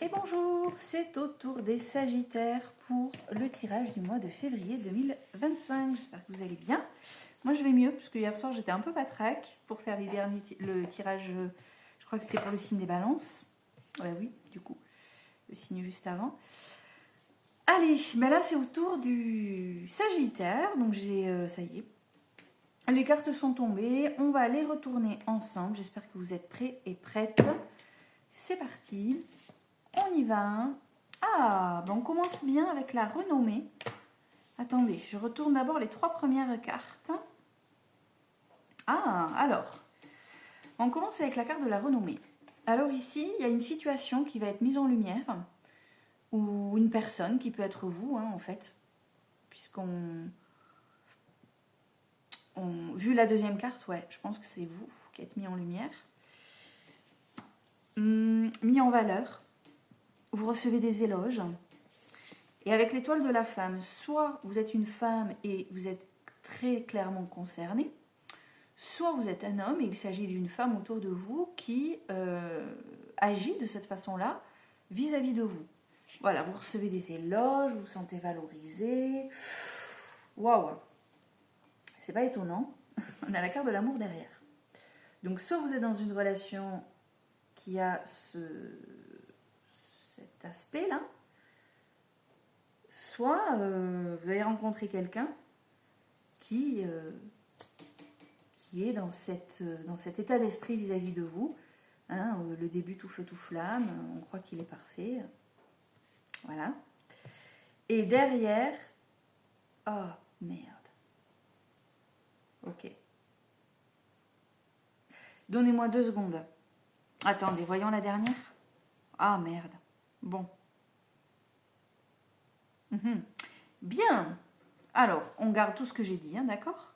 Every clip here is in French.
Et bonjour, c'est au tour des Sagittaires pour le tirage du mois de février 2025. J'espère que vous allez bien. Moi je vais mieux, puisque hier soir j'étais un peu patraque pour faire le tirage, je crois que c'était pour le signe des balances. Oui, du coup, le signe juste avant. Allez, ben là c'est au tour du Sagittaire, donc ça y est. Les cartes sont tombées, on va les retourner ensemble. J'espère que vous êtes prêts et prêtes. C'est parti. On y va. Ah, ben on commence bien avec la renommée. Attendez, je retourne d'abord les 3 premières cartes. Ah, alors, on commence avec la carte de la renommée. Alors ici, il y a une situation qui va être mise en lumière, ou une personne qui peut être vous, en fait, puisqu'on... Vu la deuxième carte, ouais, je pense que c'est vous qui êtes mis en lumière. Mis en valeur. Vous recevez des éloges. Et avec l'étoile de la femme, soit vous êtes une femme et vous êtes très clairement concerné, soit vous êtes un homme et il s'agit d'une femme autour de vous qui agit de cette façon-là vis-à-vis de vous. Voilà, vous recevez des éloges, vous vous sentez valorisé. Waouh! C'est pas étonnant. On a la carte de l'amour derrière. Donc, soit vous êtes dans une relation qui a cet aspect-là, soit vous avez rencontré quelqu'un qui est dans cet état d'esprit vis-à-vis de vous. Le début tout feu tout flamme, on croit qu'il est parfait. Voilà. Et derrière, oh merde. Ok. Donnez-moi 2 secondes. Attendez, voyons la dernière. Ah merde. Bon. Bien. Alors, on garde tout ce que j'ai dit, d'accord ?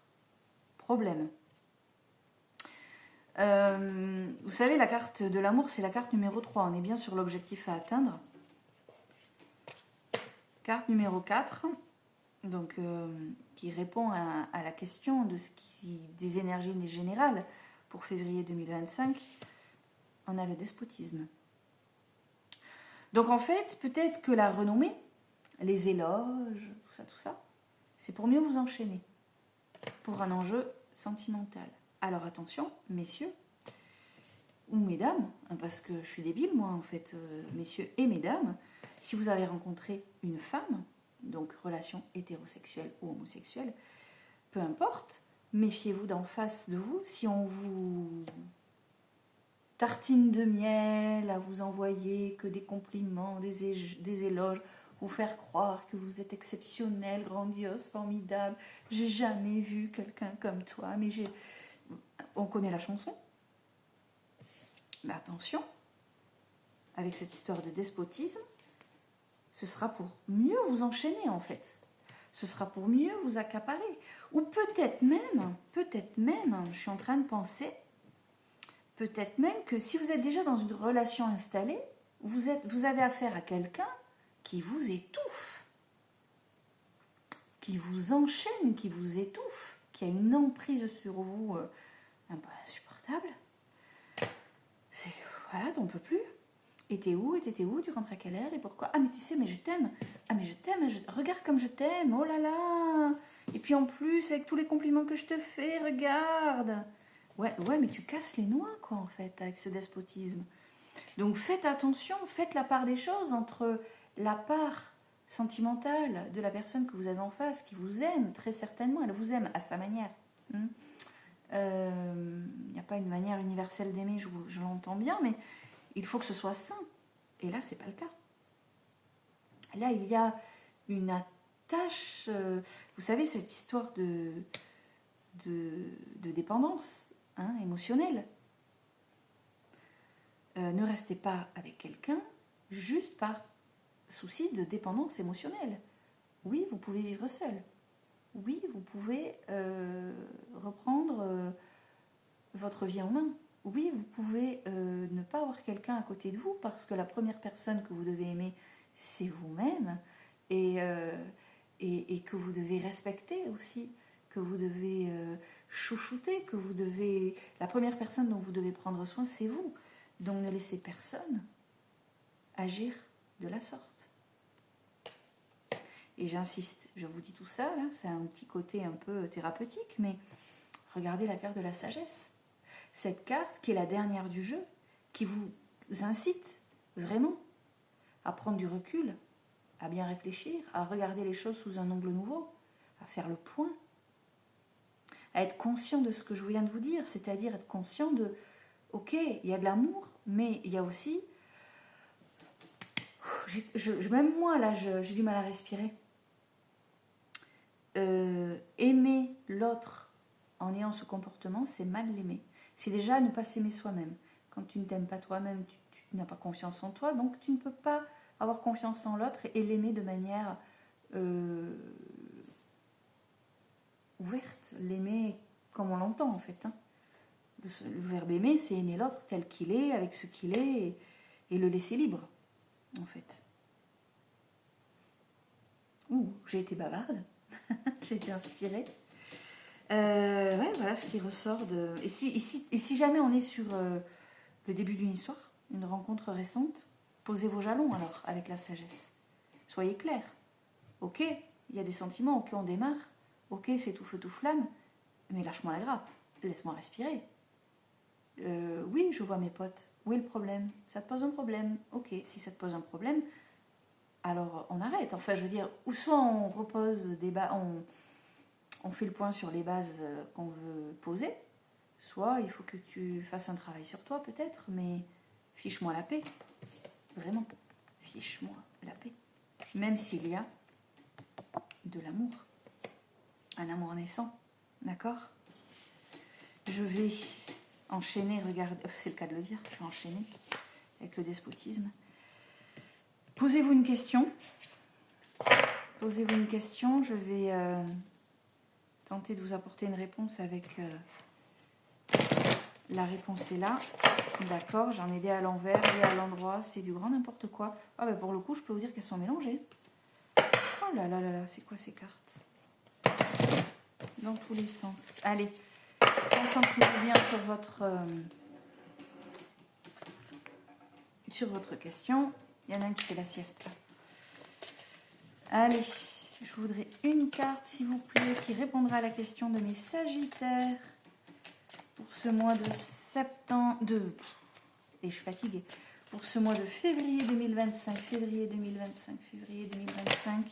Problème. Vous savez, la carte de l'amour, c'est la carte numéro 3. On est bien sur l'objectif à atteindre. Carte numéro 4, donc, qui répond à la question des énergies générales pour février 2025. On a le despotisme. Donc en fait, peut-être que la renommée, les éloges, tout ça, c'est pour mieux vous enchaîner, pour un enjeu sentimental. Alors attention, messieurs, ou mesdames, parce que je suis débile moi en fait, messieurs et mesdames, si vous avez rencontré une femme, donc relation hétérosexuelle ou homosexuelle, peu importe, méfiez-vous d'en face de vous si on vous tartine de miel à vous envoyer que des compliments, des éloges, vous faire croire que vous êtes exceptionnel, grandiose, formidable. J'ai jamais vu quelqu'un comme toi, mais on connaît la chanson. Mais attention, avec cette histoire de despotisme, ce sera pour mieux vous enchaîner en fait. Ce sera pour mieux vous accaparer. Ou peut-être même, je suis en train de penser, peut-être même que si vous êtes déjà dans une relation installée, vous avez affaire à quelqu'un qui vous étouffe, qui vous enchaîne, qui vous étouffe, qui a une emprise sur vous un peu insupportable. Voilà, t'en peux plus. Et t'es où, tu rentres à quelle heure et pourquoi? Ah mais tu sais, mais je t'aime. Ah mais je t'aime, regarde comme je t'aime, oh là là. Et puis en plus, avec tous les compliments que je te fais, regarde. Ouais, mais tu casses les noix quoi en fait, avec ce despotisme. Donc faites attention, faites la part des choses entre la part sentimentale de la personne que vous avez en face, qui vous aime, très certainement, elle vous aime à sa manière. Il n'y a pas une manière universelle d'aimer, je l'entends bien, mais il faut que ce soit sain. Et là, c'est pas le cas. Là, il y a une attache, vous savez, cette histoire de dépendance émotionnelle. Ne restez pas avec quelqu'un juste par souci de dépendance émotionnelle. Oui, vous pouvez vivre seul. Oui, vous pouvez reprendre votre vie en main. Oui, vous pouvez ne pas avoir quelqu'un à côté de vous parce que la première personne que vous devez aimer, c'est vous-même et que vous devez respecter aussi, que vous devez chouchouter, que vous devez... La première personne dont vous devez prendre soin, c'est vous. Donc ne laissez personne agir de la sorte. Et j'insiste, je vous dis tout ça, là, c'est un petit côté un peu thérapeutique, mais regardez la carte de la sagesse. Cette carte qui est la dernière du jeu, qui vous incite vraiment à prendre du recul, à bien réfléchir, à regarder les choses sous un angle nouveau, à faire le point, à être conscient de ce que je viens de vous dire, c'est-à-dire être conscient de, ok, il y a de l'amour, mais il y a aussi, même moi là, j'ai du mal à respirer. Aimer l'autre en ayant ce comportement, c'est mal l'aimer. C'est déjà ne pas s'aimer soi-même. Quand tu ne t'aimes pas toi-même, tu n'as pas confiance en toi, donc tu ne peux pas avoir confiance en l'autre et l'aimer de manière ouverte, l'aimer comme on l'entend en fait. Hein. Le verbe aimer, c'est aimer l'autre tel qu'il est, avec ce qu'il est, et le laisser libre, en fait. Ouh, j'ai été bavarde, j'ai été inspirée. Ouais, voilà ce qui ressort de... Et si jamais on est sur le début d'une histoire, une rencontre récente, posez vos jalons alors, avec la sagesse. Soyez clair. Ok, il y a des sentiments, ok, on démarre. Ok, c'est tout feu, tout flamme, mais lâche-moi la grappe, laisse-moi respirer. Oui, je vois mes potes. Où est le problème? Ça te pose un problème? Ok, si ça te pose un problème, alors on arrête. Enfin, je veux dire, ou soit on repose des bases, on fait le point sur les bases qu'on veut poser, soit il faut que tu fasses un travail sur toi peut-être, mais fiche-moi la paix. Vraiment, fiche-moi la paix. Même s'il y a de l'amour. Un amour naissant. D'accord? Je vais enchaîner, regardez, c'est le cas de le dire, je vais enchaîner avec le despotisme. Posez-vous une question. Posez-vous une question, je vais tenter de vous apporter une réponse avec la réponse est là. D'accord, j'en ai des à l'envers et à l'endroit, c'est du grand n'importe quoi. Ah ben pour le coup, je peux vous dire qu'elles sont mélangées. Oh là là là là, c'est quoi ces cartes? Dans tous les sens. Allez, concentrez-vous bien sur votre question. Il y en a un qui fait la sieste. Allez, je voudrais une carte, s'il vous plaît, qui répondra à la question de mes Sagittaires pour ce mois de septembre... Et je suis fatiguée. Pour ce mois de février 2025. Février 2025.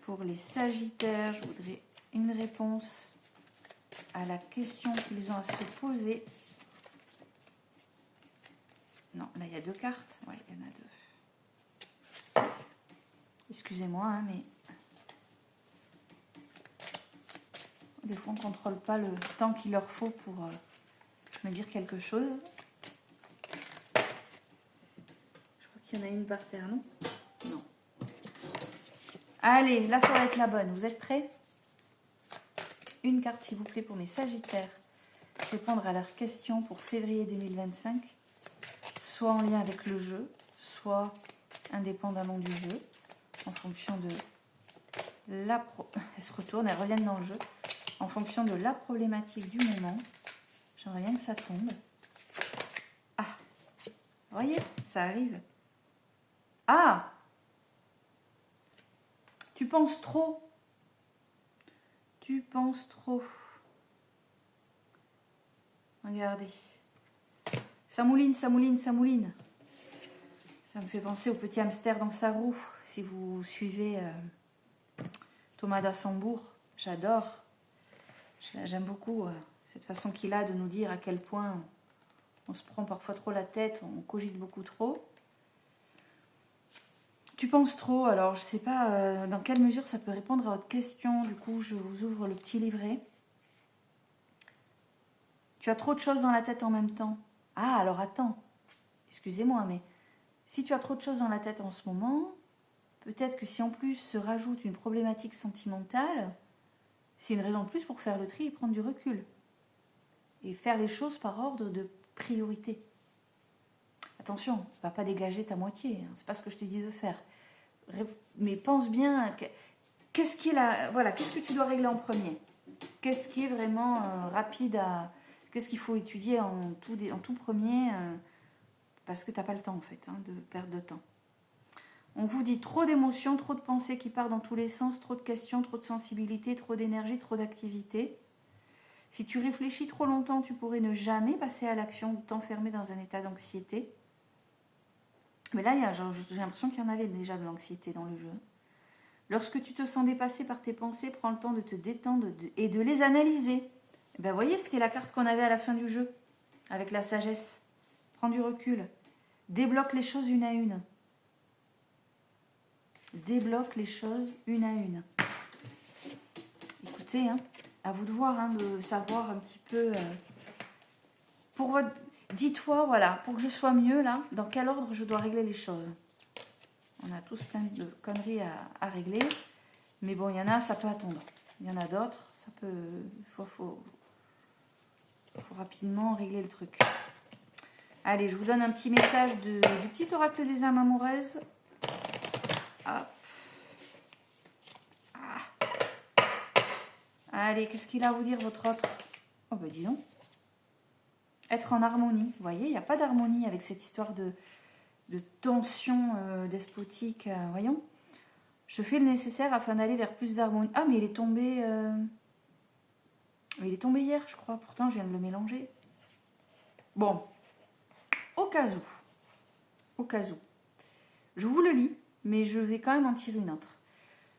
Pour les Sagittaires, je voudrais une réponse à la question qu'ils ont à se poser. Non, là, il y a deux cartes. Ouais, il y en a deux. Excusez-moi, hein, mais... Des fois, on ne contrôle pas le temps qu'il leur faut pour me dire quelque chose. Je crois qu'il y en a une par terre, non? Non. Allez, là, ça va être la bonne. Vous êtes prêts? Une carte, s'il vous plaît, pour mes Sagittaires. Répondre à leurs questions pour février 2025. Soit en lien avec le jeu, soit indépendamment du jeu, en fonction de la... Elles se retournent, elles reviennent dans le jeu. En fonction de la problématique du moment. J'aimerais bien que ça tombe. Ah, vous voyez, ça arrive. Ah, tu penses trop. Tu penses trop. Regardez. Ça mouline, ça mouline, ça mouline. Ça me fait penser au petit hamster dans sa roue. Si vous suivez Thomas d'Assembourg, j'adore. J'aime beaucoup cette façon qu'il a de nous dire à quel point on se prend parfois trop la tête, on cogite beaucoup trop. Tu penses trop, alors je ne sais pas dans quelle mesure ça peut répondre à votre question. Du coup, je vous ouvre le petit livret. Tu as trop de choses dans la tête en même temps. Ah, alors attends, excusez-moi, mais si tu as trop de choses dans la tête en ce moment, peut-être que si en plus se rajoute une problématique sentimentale, c'est une raison de plus pour faire le tri et prendre du recul. Et faire les choses par ordre de priorité. Attention, tu ne vas pas dégager ta moitié, hein, c'est pas ce que je te dis de faire. Mais pense bien, qu'est-ce que tu dois régler en premier? Qu'est-ce qui est vraiment rapide à... Qu'est-ce qu'il faut étudier en tout premier parce que tu n'as pas le temps en fait de perdre de temps. On vous dit trop d'émotions, trop de pensées qui partent dans tous les sens, trop de questions, trop de sensibilité, trop d'énergie, trop d'activité. Si tu réfléchis trop longtemps, tu pourrais ne jamais passer à l'action ou t'enfermer dans un état d'anxiété. Mais là, j'ai l'impression qu'il y en avait déjà de l'anxiété dans le jeu. Lorsque tu te sens dépassé par tes pensées, prends le temps de te détendre et de les analyser. Ben, vous voyez, c'était la carte qu'on avait à la fin du jeu, avec la sagesse. Prends du recul. Débloque les choses une à une. Débloque les choses une à une. Écoutez, à vous de voir, de savoir un petit peu... pour votre... Dis-toi, voilà, pour que je sois mieux, là, dans quel ordre je dois régler les choses. On a tous plein de conneries à régler. Mais bon, il y en a, ça peut attendre. Il y en a d'autres, ça peut... faut rapidement régler le truc. Allez, je vous donne un petit message du petit oracle des âmes amoureuses. Hop. Ah. Allez, qu'est-ce qu'il a à vous dire, votre autre? Oh, ben dis donc. Être en harmonie. Vous voyez, il n'y a pas d'harmonie avec cette histoire de tension despotique. Voyons. Je fais le nécessaire afin d'aller vers plus d'harmonie. Ah, mais il est tombé... il est tombé hier, je crois. Pourtant, je viens de le mélanger. Bon. Au cas où. Je vous le lis, mais je vais quand même en tirer une autre.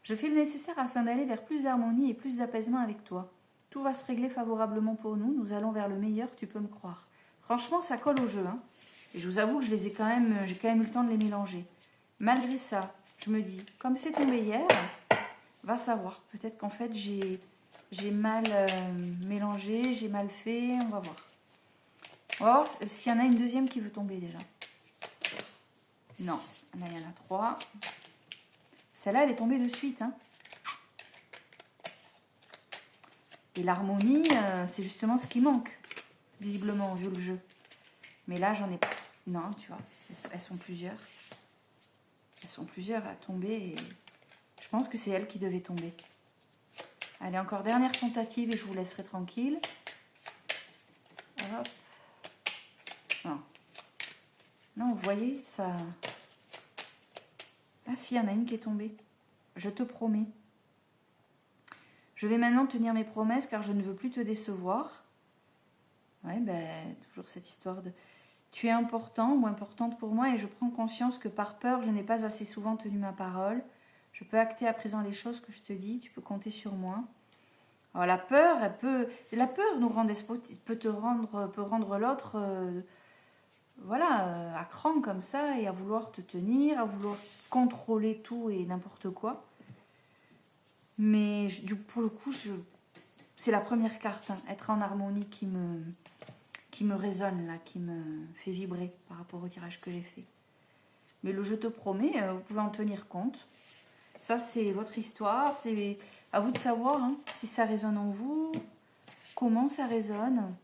Je fais le nécessaire afin d'aller vers plus d'harmonie et plus d'apaisement avec toi. Tout va se régler favorablement pour nous. Nous allons vers le meilleur, tu peux me croire. Franchement, ça colle au jeu. Et je vous avoue que j'ai quand même eu le temps de les mélanger. Malgré ça, je me dis, comme c'est tombé hier, va savoir. Peut-être qu'en fait, j'ai mal mélangé, j'ai mal fait. On va voir. On va voir s'il y en a une deuxième qui veut tomber déjà. Non, là, il y en a 3. Celle-là, elle est tombée de suite. Et l'harmonie, c'est justement ce qui manque, visiblement, vu le jeu. Mais là, j'en ai pas. Non, tu vois, elles sont plusieurs. Elles sont plusieurs à tomber. Et je pense que c'est elle qui devait tomber. Allez, encore dernière tentative et je vous laisserai tranquille. Hop. Non. Non, vous voyez, ça... Ah si, il y en a une qui est tombée. Je te promets. Je vais maintenant tenir mes promesses car je ne veux plus te décevoir. Ouais, toujours cette histoire de... Tu es important ou importante pour moi et je prends conscience que par peur, je n'ai pas assez souvent tenu ma parole. Je peux acter à présent les choses que je te dis. Tu peux compter sur moi. Alors, la peur, la peur nous rend despotique, peut rendre l'autre... à cran comme ça et à vouloir te tenir, à vouloir contrôler tout et n'importe quoi. Mais pour le coup, c'est la première carte, être en harmonie qui me résonne, là, qui me fait vibrer par rapport au tirage que j'ai fait. Mais le je te promets, vous pouvez en tenir compte. Ça, c'est votre histoire, c'est à vous de savoir si ça résonne en vous, comment ça résonne.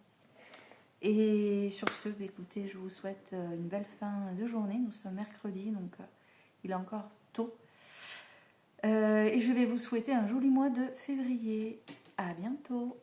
Et sur ce, écoutez, je vous souhaite une belle fin de journée. Nous sommes mercredi, donc il est encore tôt. Et je vais vous souhaiter un joli mois de février. À bientôt.